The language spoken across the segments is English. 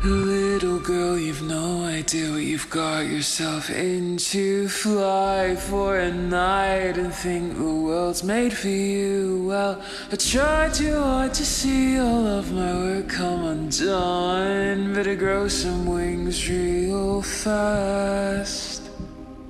Little girl, you've no idea what you've got yourself into. Fly for a night and think the world's made for you. Well, I tried too hard to see all of my work come undone. Better grow some wings real fast.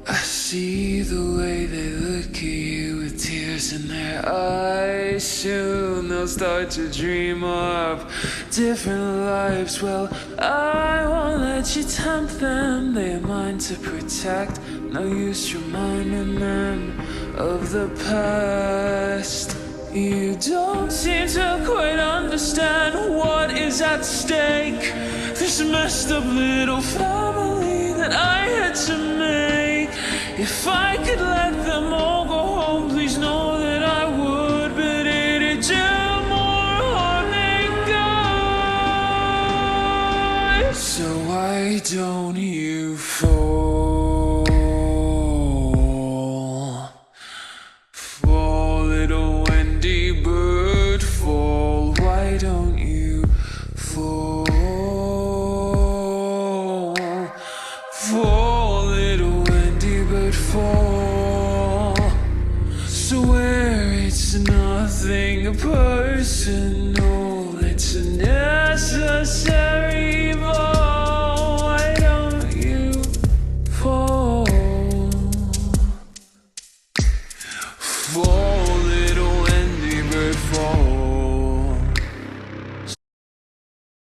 I see the way they look at you with tears in their eyes. Soon they'll start to dream of different lives. Well, I won't let you tempt them. They have mine to protect. No use reminding them of the past. You don't seem to quite understand what is at stake. This messed up little family that I had to make. If I could let them all go home, please know that I would. But it'd do more harm than good. So why don't you fall? Fall, little Wendy bird, fall. Why don't you fall? Fall, little Wendy bird, fall. So where it's nothing personal.